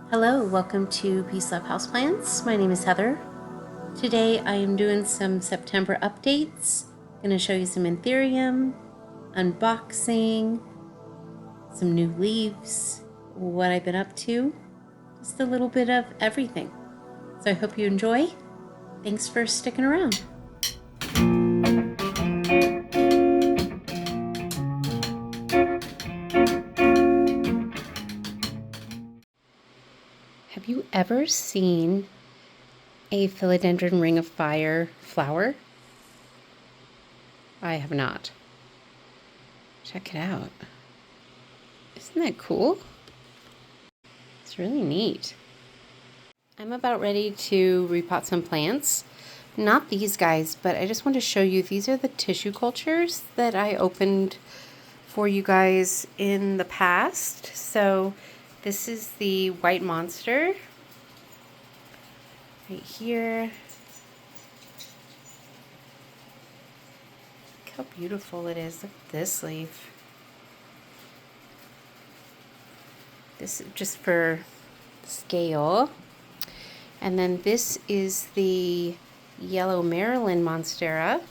Hello, welcome to Peace Love Houseplants. My name is Heather. Today I am doing some September updates. Going to show you some Anthurium, unboxing, some new leaves, what I've been up to, just a little bit of everything. So I hope you enjoy. Thanks for sticking around. Have you ever seen a philodendron ring of fire flower? I have not. Check it out. Isn't that cool? It's really neat. I'm about ready to repot some plants. Not these guys, but I just want to show you, these are the tissue cultures that I opened for you guys in the past. So this is the white monster right here. Look how beautiful it is. Look at this leaf. This is just for scale. And then this is the yellow Maryland monstera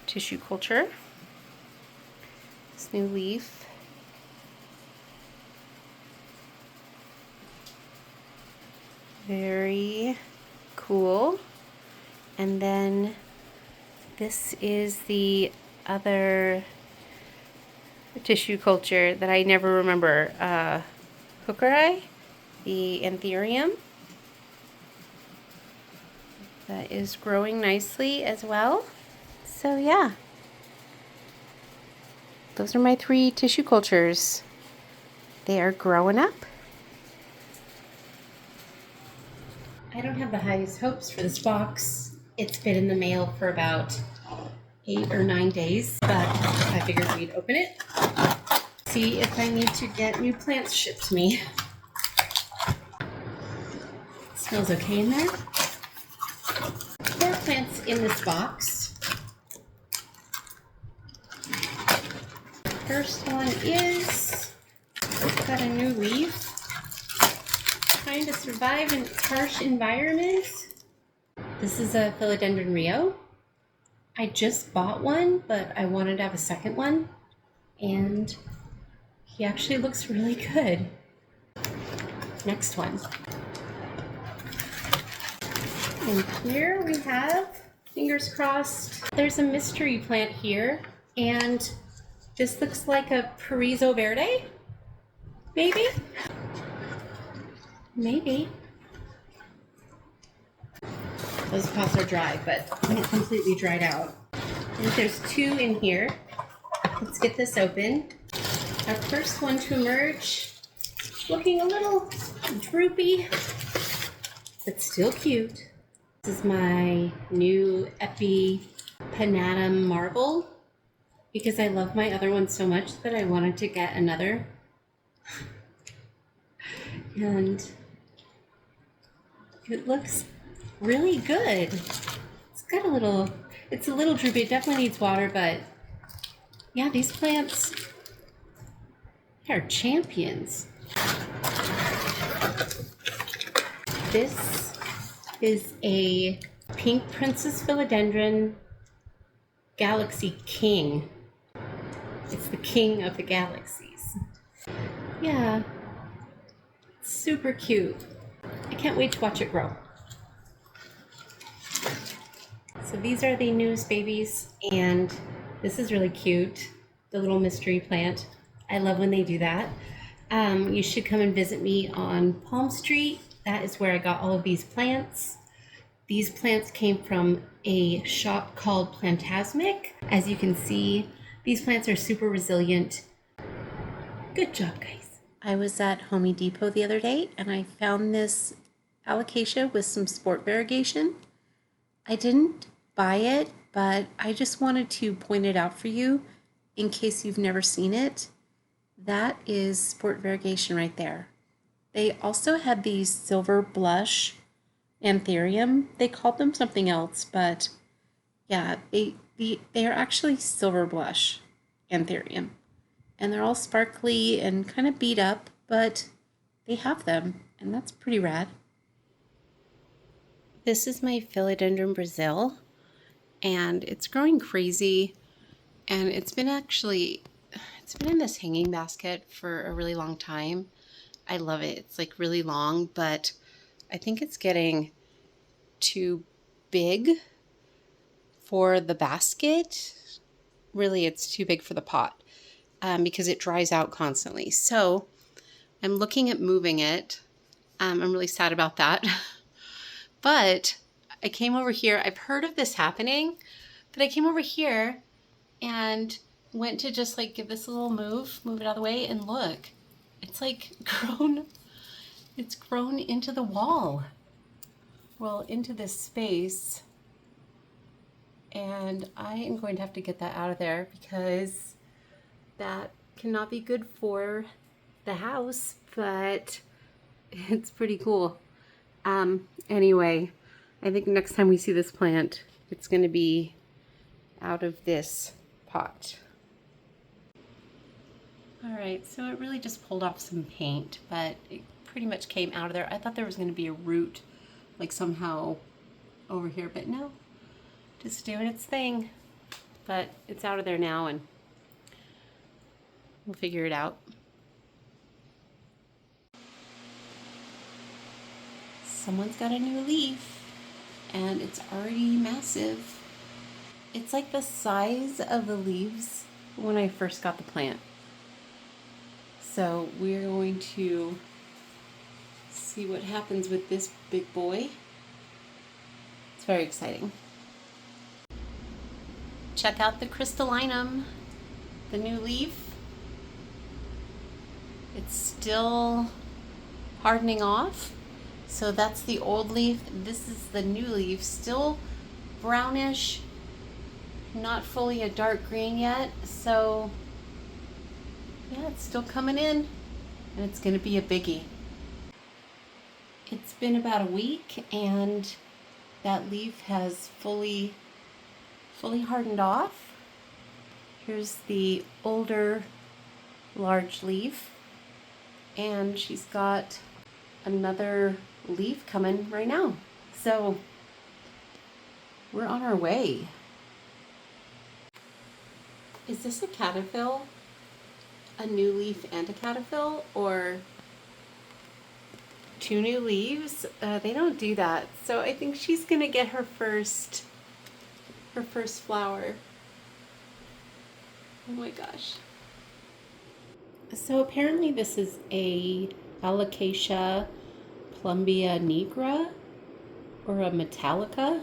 tissue culture. This new leaf. Very cool. And then this is the other tissue culture that I never remember. Hookeri, the Anthurium. That is growing nicely as well. So yeah, those are my 3 tissue cultures. They are growing up. I don't have the highest hopes for this box. It's been in the mail for about 8 or 9 days, but I figured we'd open it. See if I need to get new plants shipped to me. It smells okay in there. 4 plants in this box. First one is, got a new leaf. Trying to survive in harsh environments. This is a philodendron Rio. I just bought one, but I wanted to have a second one. And he actually looks really good. Next one. And here we have, fingers crossed, there's a mystery plant here. And this looks like a Perizo Verde? Maybe? Maybe. Those pots are dry, but not completely dried out. And there's 2 in here. Let's get this open. Our first one to emerge, looking a little droopy, but still cute. This is my new Epipanatum marble, because I love my other one so much that I wanted to get another. And it looks really good. It's got it's a little droopy. It definitely needs water, but yeah, these plants are champions. This is a pink princess philodendron galaxy king. It's the king of the galaxies. Yeah, super cute. I can't wait to watch it grow. So these are the newest babies, and this is really cute, the little mystery plant. I love when they do that. You should come and visit me on Palm Street. That is where I got all of these plants. These plants came from a shop called Plantasmic. As you can see, these plants are super resilient. Good job, guys. I was at Home Depot the other day, and I found this Alocasia with some sport variegation. I didn't buy it, but I just wanted to point it out for you in case you've never seen it. That is sport variegation right there. They also had these silver blush Anthurium. They called them something else, but yeah, they are actually silver blush Anthurium. And they're all sparkly and kind of beat up, but they have them, and that's pretty rad. This is my Philodendron Brazil, and it's growing crazy, and it's been in this hanging basket for a really long time. I love it. It's like really long, but I think it's getting too big for the basket. Really, it's too big for the pot because it dries out constantly. So I'm looking at moving it. I'm really sad about that. But I came over here. I've heard of this happening, but I came over here and went to just like give this a little move it out of the way, and look, it's like it's grown into the wall. Well, into this space. And I am going to have to get that out of there because that cannot be good for the house, but it's pretty cool. Anyway, I think next time we see this plant, it's going to be out of this pot. All right, so it really just pulled off some paint, but it pretty much came out of there. I thought there was going to be a root, like somehow over here, but no. Just doing its thing, but it's out of there now, and we'll figure it out. Someone's got a new leaf, and it's already massive. It's like the size of the leaves when I first got the plant. So we're going to see what happens with this big boy. It's very exciting. Check out the crystallinum, the new leaf. It's still hardening off. So that's the old leaf. This is the new leaf, still brownish, not fully a dark green yet. So yeah, it's still coming in, and it's gonna be a biggie. It's been about a week, and that leaf has fully hardened off. Here's the older large leaf, and she's got another leaf coming right now. So we're on our way. Is this a caterpillar? A new leaf and a caterpillar, or two new leaves? They don't do that. So I think she's gonna get her first flower. Oh my gosh. So apparently this is a Alocasia plumbea nigra, or a metallica.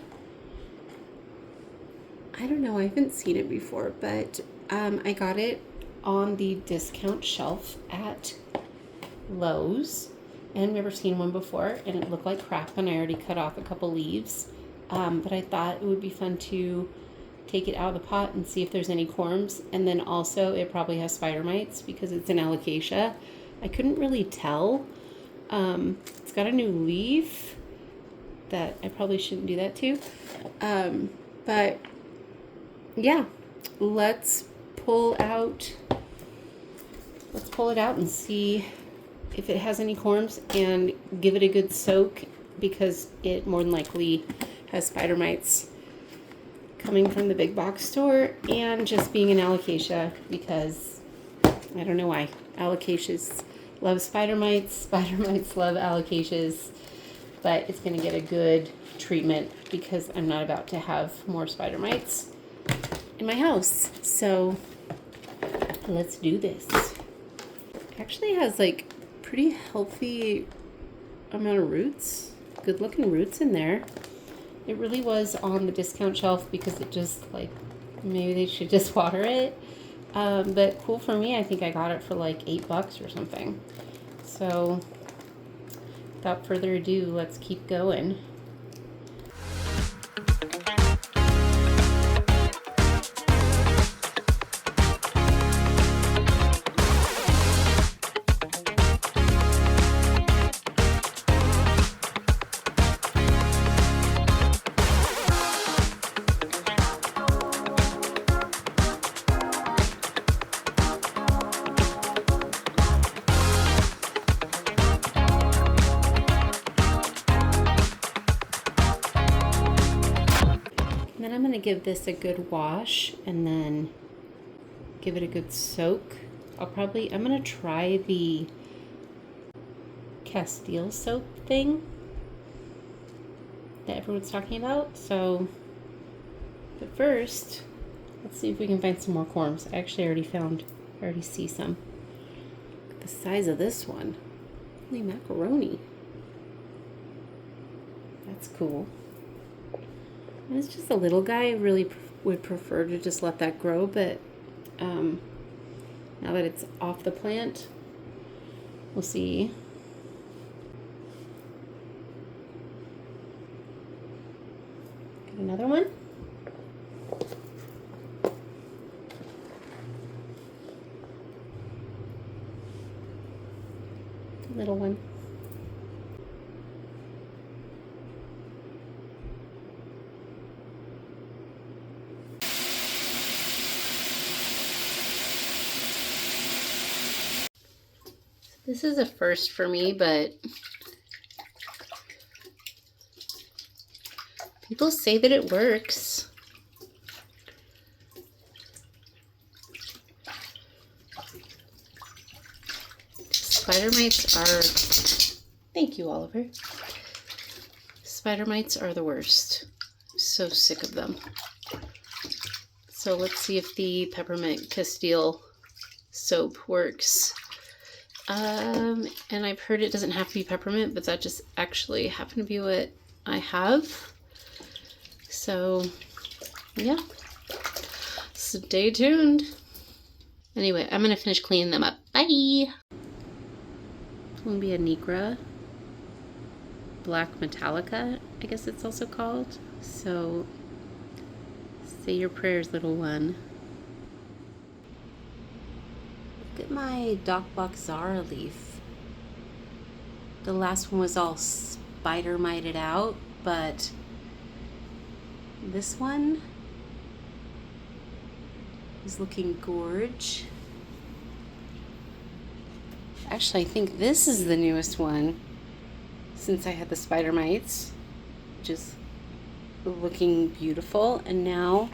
I don't know, I haven't seen it before, but I got it on the discount shelf at Lowe's, and never seen one before, and it looked like crap, and I already cut off a couple leaves. But I thought it would be fun to take it out of the pot and see if there's any corms, and then also it probably has spider mites because it's an alocasia. I couldn't really tell. It's got a new leaf that I probably shouldn't do that to. But yeah, let's pull it out and see if it has any corms, and give it a good soak, because it more than likely has spider mites coming from the big box store, and just being an alocasia, because I don't know why. Alocasias love spider mites love alocasias, but it's going to get a good treatment because I'm not about to have more spider mites in my house. So let's do this. It actually has like pretty healthy amount of roots, good looking roots in there. It really was on the discount shelf because it just like, maybe they should just water it. But cool for me, I think I got it for like $8 or something. So without further ado, let's keep going. I'm gonna give this a good wash and then give it a good soak. I'm gonna try the Castile soap thing that everyone's talking about. So, but first, let's see if we can find some more corms. I already see some. Look at the size of this one. Holy macaroni. That's cool. And it's just a little guy. I really would prefer to just let that grow, but now that it's off the plant, we'll see. Get another one. Little one. This is a first for me, but people say that it works. Spider mites are, thank you, Oliver. Spider mites are the worst. I'm so sick of them. So let's see if the peppermint Castile soap works. And I've heard it doesn't have to be peppermint, but that just actually happened to be what I have. So, yeah. Stay tuned. Anyway, I'm gonna finish cleaning them up. Bye! Columbia nigra, black metallica, I guess it's also called. So, say your prayers, little one. Look at my Doc Zara leaf. The last one was all spider mited out, but this one is looking gorge. Actually, I think this is the newest one since I had the spider mites, which is looking beautiful. And now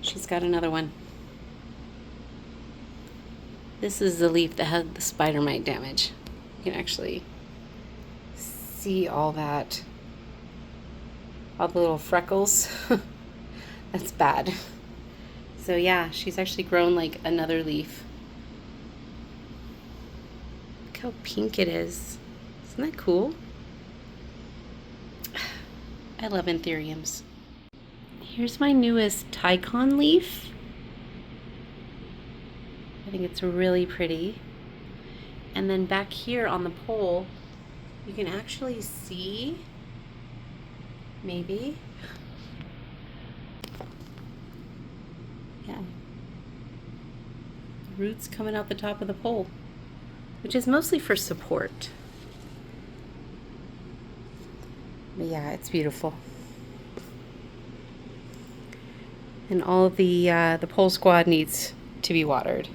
she's got another one. This is the leaf that had the spider mite damage. You can actually see all that, all the little freckles. That's bad. So yeah, she's actually grown like another leaf. Look how pink it is. Isn't that cool? I love anthuriums. Here's my newest Tycon leaf. I think it's really pretty. And then back here on the pole, you can actually see, maybe, yeah, roots coming out the top of the pole, which is mostly for support. But yeah, it's beautiful. And all of the pole squad needs to be watered.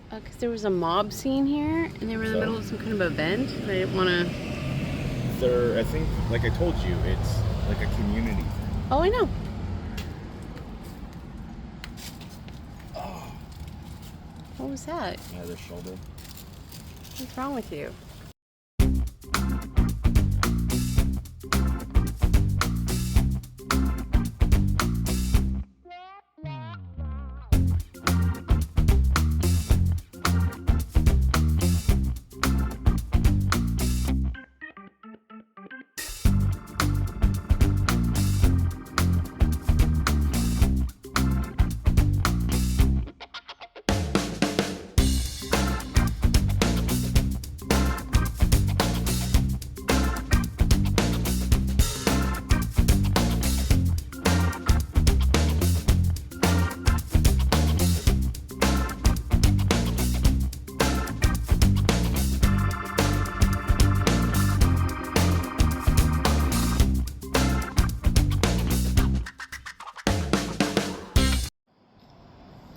Because there was a mob scene here, and they were in the middle of some kind of event, and I didn't want to... I think, like I told you, it's like a community thing. Oh, I know. Oh. What was that? Yeah, their shoulder. What's wrong with you?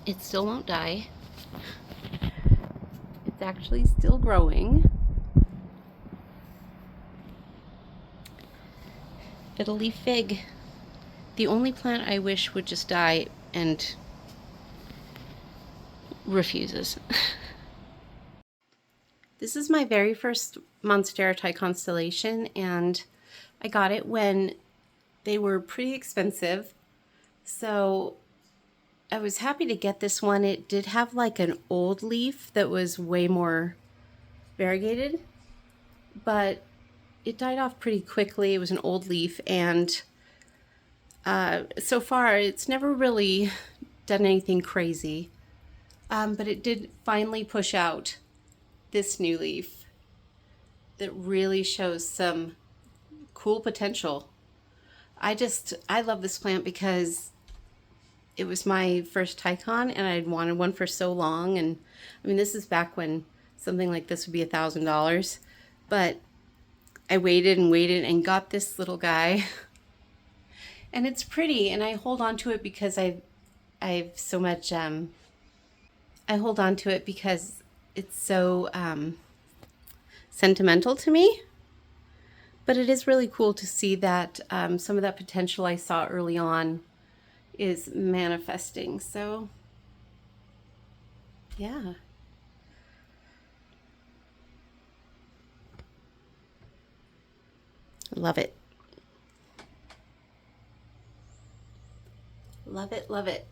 It still won't die. It's actually still growing. Italy fig. The only plant I wish would just die and refuses. This is my very first monstera constellation, and I got it when they were pretty expensive. So I was happy to get this one. It did have like an old leaf that was way more variegated, but it died off pretty quickly. It was an old leaf, and so far it's never really done anything crazy. But it did finally push out this new leaf that really shows some cool potential. I love this plant because it was my first Tycon, and I'd wanted one for so long. And I mean, this is back when something like this would be $1,000, but I waited and waited and got this little guy. And it's pretty, and I hold on to it because I've so much, I hold on to it because it's so sentimental to me. But it is really cool to see that some of that potential I saw early on is manifesting. So yeah. Love it. Love it, love it.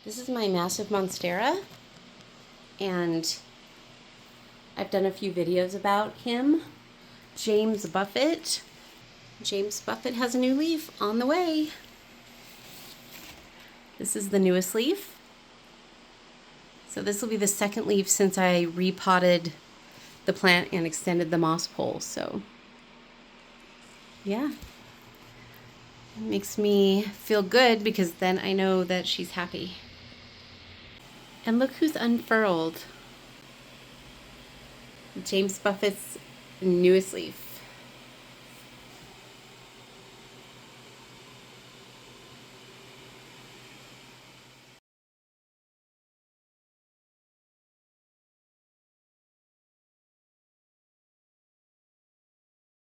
This is my massive monstera, and I've done a few videos about him. James Buffett. James Buffett has a new leaf on the way. This is the newest leaf. So this will be the second leaf since I repotted the plant and extended the moss pole. So yeah, it makes me feel good because then I know that she's happy. And look who's unfurled. James Buffett's newest leaf.